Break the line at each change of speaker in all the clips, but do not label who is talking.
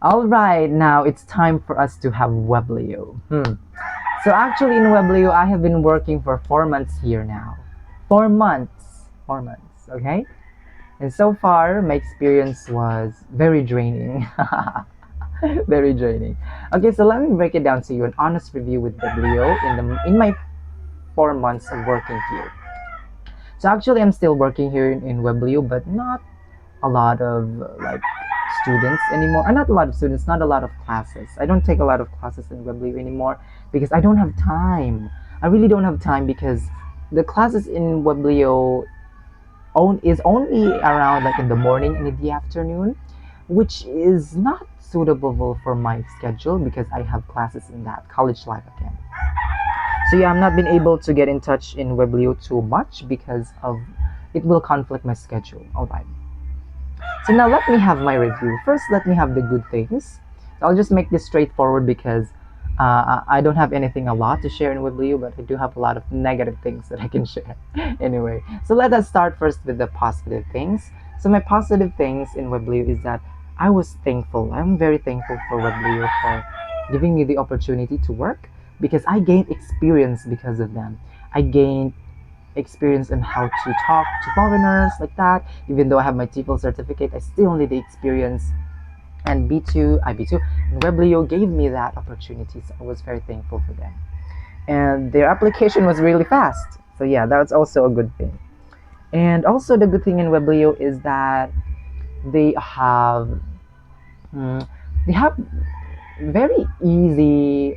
All right, now it's time for us to have Weblio. So actually in Weblio, I have been working for 4 months here now. 4 months. 4 months, okay? And so far, my experience was very draining. Very draining. Okay, so let me break it down to you. An honest review with Weblio in my 4 months of working here. So actually, I'm still working here in Weblio, but not a lot of like students anymore. Not a lot of students, not a lot of classes. I don't take a lot of classes in Webley anymore because I don't have time. I really don't have time because the classes in Weblio is only around like in the morning and in the afternoon, which is not suitable for my schedule because I have classes in that college life again. So yeah, I'm not been able to get in touch in Weblio too much because of it will conflict my schedule. All right. So now let me have my review. First, let me have the good things. So I'll just make this straightforward because I don't have anything a lot to share in Weblio, but I do have a lot of negative things that I can share. Anyway, so let us start first with the positive things. So my positive things in Weblio is that I was thankful. I'm very thankful for Weblio for giving me the opportunity to work because I gained experience because of them. I gained experience on how to talk to foreigners like that. Even though I have my TEFL certificate, I still need the experience. And B2, B2, and Weblio gave me that opportunity, so I was very thankful for them. And their application was really fast. So yeah, that's also a good thing. And also the good thing in Weblio is that they have mm, they have very easy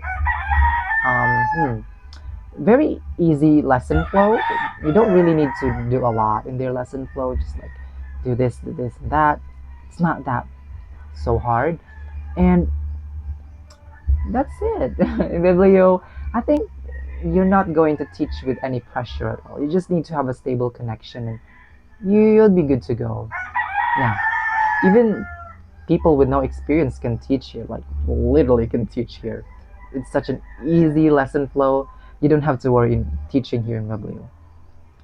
very easy lesson flow. You don't really need to do a lot in their lesson flow, just like do this, and that. It's not that so hard. And that's it. In Biblio, I think you're not going to teach with any pressure at all. You just need to have a stable connection and you'll be good to go. Now, even people with no experience can teach here, like literally can teach here. It's such an easy lesson flow. You don't have to worry in teaching here in Weblio.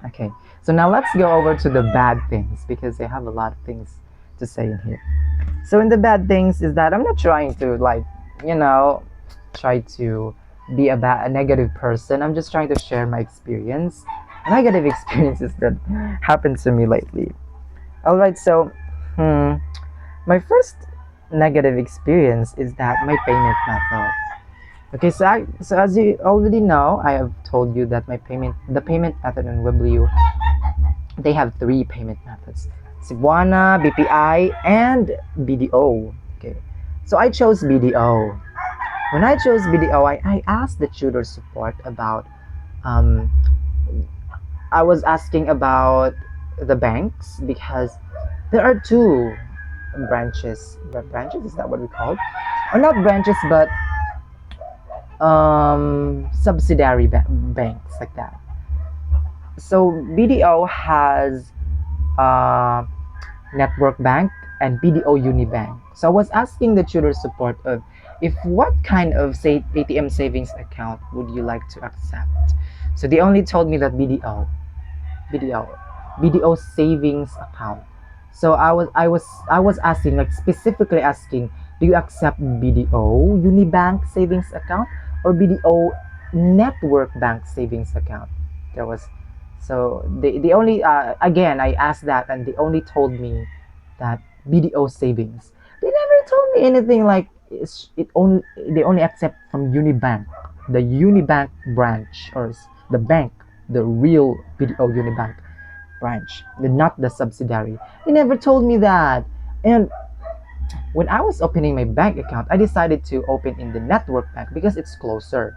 Okay, so now let's go over to the bad things because I have a lot of things to say in here. So in the bad things is that I'm not trying to like, you know, try to be a negative person. I'm just trying to share my experience, negative experiences that happened to me lately. All right, so my first negative experience is that my payment method. Okay, so as you already know, I have told you that the payment method in Weblio, they have three payment methods: Cebuana, BPI, and BDO. Okay, so I chose BDO. When I chose BDO, I asked the tutor support about. Um, I was asking about the banks because there are two branches. Branches, is that what we call it? Or not branches, but subsidiary banks like that. So BDO has network bank and BDO Unibank. So I was asking the tutor support of if what kind of say ATM savings account would you like to accept. So they only told me that BDO, BDO savings account. So I was asking, like specifically asking, do you accept BDO Unibank savings account or BDO network bank savings account? There was so they only again I asked that and they only told me that BDO savings. They never told me anything like it only they only accept from Unibank, the Unibank branch or the bank, the real BDO Unibank branch, not the subsidiary. They never told me that. And when I was opening my bank account, I decided to open in the network bank because it's closer.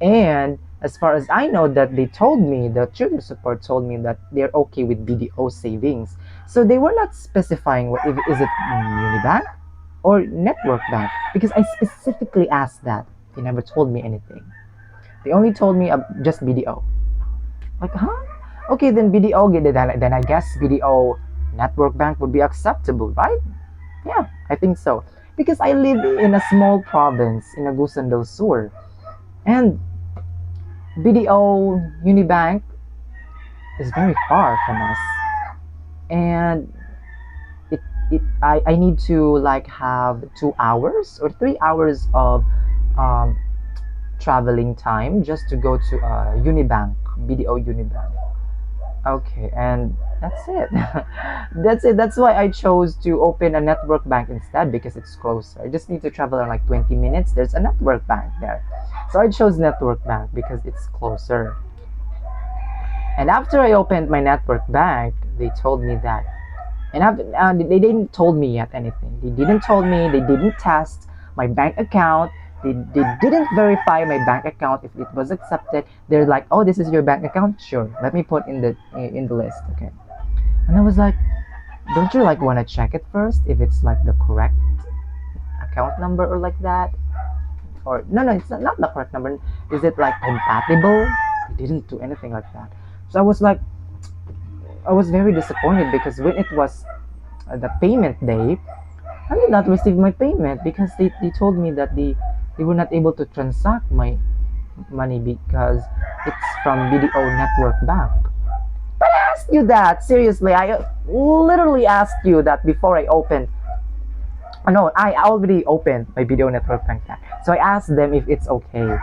And as far as I know, that they told me, the tutor support told me that they're okay with BDO savings. So they were not specifying what if is it Unibank or network bank because I specifically asked that. They never told me anything. They only told me just BDO. Like, huh? Okay, then BDO, then I guess BDO network bank would be acceptable, right? Yeah, I think so. Because I live in a small province in Agusan del Sur. And BDO Unibank is very far from us. And it I need to like have 2 hours or 3 hours of um, traveling time just to go to Unibank, BDO Unibank. Okay, and that's it. That's it. That's why I chose to open a network bank instead because it's closer. I just need to travel in like 20 minutes. There's a network bank there. So I chose network bank because it's closer. And after I opened my network bank, they told me that and they didn't told me yet anything. They didn't told me. They didn't test my bank account. They didn't verify my bank account if it was accepted. They're like, oh, this is your bank account. Sure, let me put in the list. Okay. And I was like, don't you like want to check it first if it's like the correct account number or like that? Or no, it's not the correct number. Is it like compatible? They didn't do anything like that. So I was like, I was very disappointed because when it was the payment day, I did not receive my payment because they told me that they were not able to transact my money because it's from BDO Network Bank. But I asked you that, seriously. I literally asked you that before I opened. No, I already opened my BDO Network Bank account. So I asked them if it's okay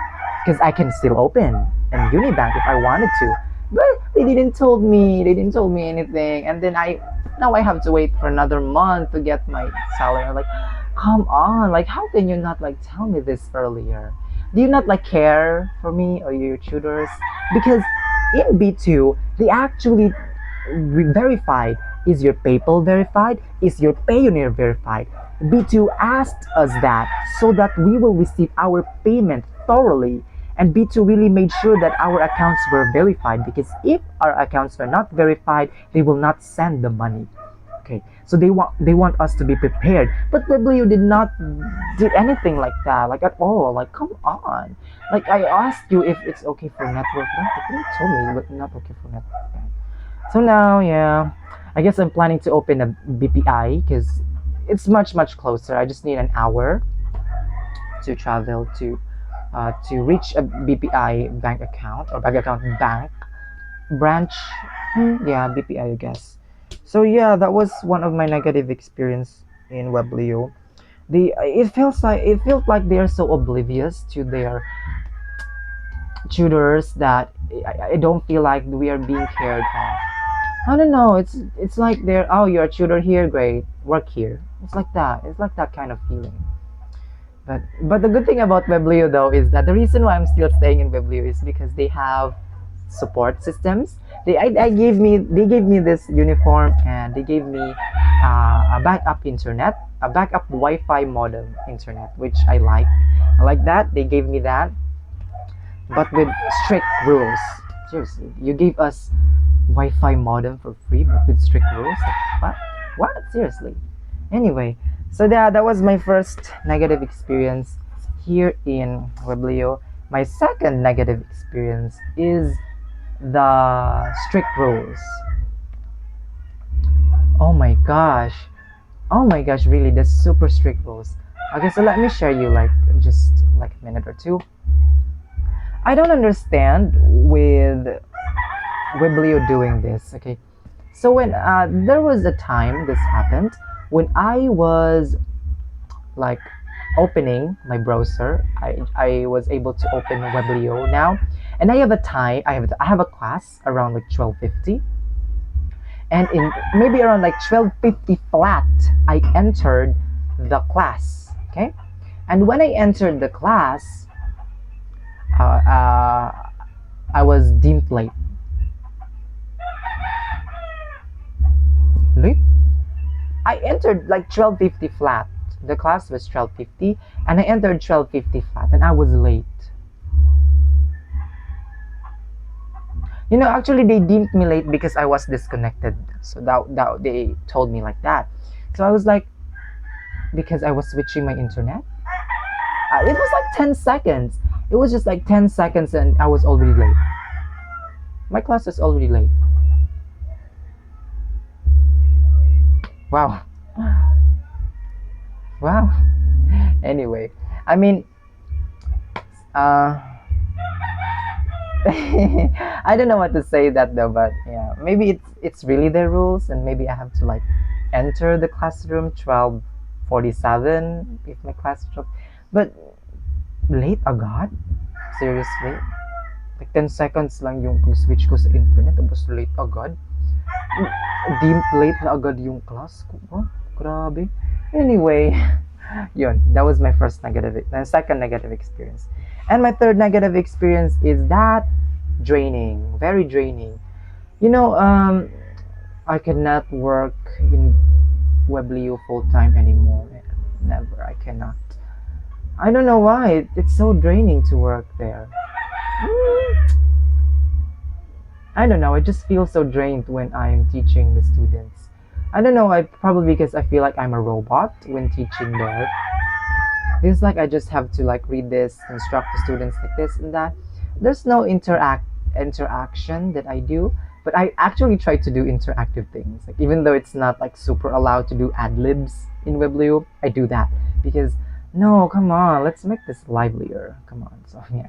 because I can still open in Unibank if I wanted to. But they didn't told me anything. And then now I have to wait for another month to get my salary. I'm like, come on, like how can you not like tell me this earlier? Do you not like care for me or your tutors? Because in B2, they actually verified, is your PayPal verified? Is your Payoneer verified? B2 asked us that so that we will receive our payment thoroughly. And B2 really made sure that our accounts were verified because if our accounts are not verified, they will not send the money. Okay, so they want us to be prepared. But Weblio did not did anything like that, like at all. Like come on, like I asked you if it's okay for network bank, but you told me but not okay for network bank. So now, yeah, I guess I'm planning to open a BPI because it's much closer. I just need an hour to travel to reach a BPI bank account or bank branch. Yeah, BPI, I guess. So yeah, that was one of my negative experience in Weblio. It feels like they are so oblivious to their tutors that I don't feel like we are being cared of. I don't know. It's like they're, oh, you're a tutor here, great, work here. It's like that. It's like that kind of feeling. But the good thing about Weblio though is that the reason why I'm still staying in Weblio is because they have support systems. They gave me this uniform and they gave me a backup internet, a backup Wi-Fi modem internet, which I like. I like that they gave me that, but with strict rules. Seriously, you gave us Wi-Fi modem for free, but with strict rules. Like, what? What? Seriously. Anyway, so that was my first negative experience here in Weblio. My second negative experience is the strict rules. Oh my gosh. Oh my gosh, really, the super strict rules. Okay, so let me share you like just like a minute or two. I don't understand with Weblio doing this. Okay, so when there was a time this happened when I was like opening my browser. I was able to open Weblio now, and I have a time. I have a class around like 12:50, and in maybe around like 12:50 flat, I entered the class. Okay, and when I entered the class, uh, uh, I was deemed late. Late? I entered like 12:50 flat. The class was 12:50 and I entered 12:50 flat and I was late. You know, actually they deemed me late because I was disconnected. So that they told me like that. So I was like, because I was switching my internet. It was like 10 seconds. It was just like 10 seconds and I was already late. My class was already late. Wow. Wow. Anyway, I mean, uh, I don't know what to say that though, but yeah, maybe it's really their rules, and maybe I have to like enter the classroom 12:47 if my class is 12. But late agad? Seriously? Like 10 seconds lang yung pag-switch ko sa internet, tapos late agad. Deemed late na agad yung class ko. Oh, grabe. Anyway, yun, that was my second negative experience. And my third negative experience is that draining, very draining. You know, I cannot work in Weblio full time anymore. Never, I cannot. I don't know why. It's so draining to work there. I don't know. I just feel so drained when I'm teaching the students. I don't know. I probably because I feel like I'm a robot when teaching there. It's like I just have to like read this, instruct the students like this and that. There's no interaction that I do, but I actually try to do interactive things. Like even though it's not like super allowed to do ad libs in Weblio, I do that because no, come on, let's make this livelier. Come on. So yeah,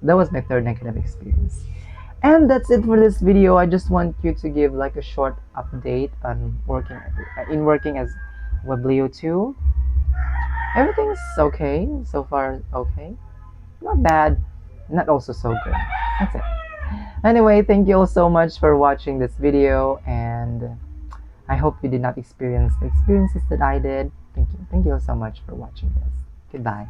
that was my third negative experience. And that's it for this video. I just want you to give like a short update on working as Weblio 2. Everything's okay so far. Okay, not bad, not also so good. That's it. Anyway, thank you all so much for watching this video, and I hope you did not experience the experiences that I did. Thank you all so much for watching this. Goodbye.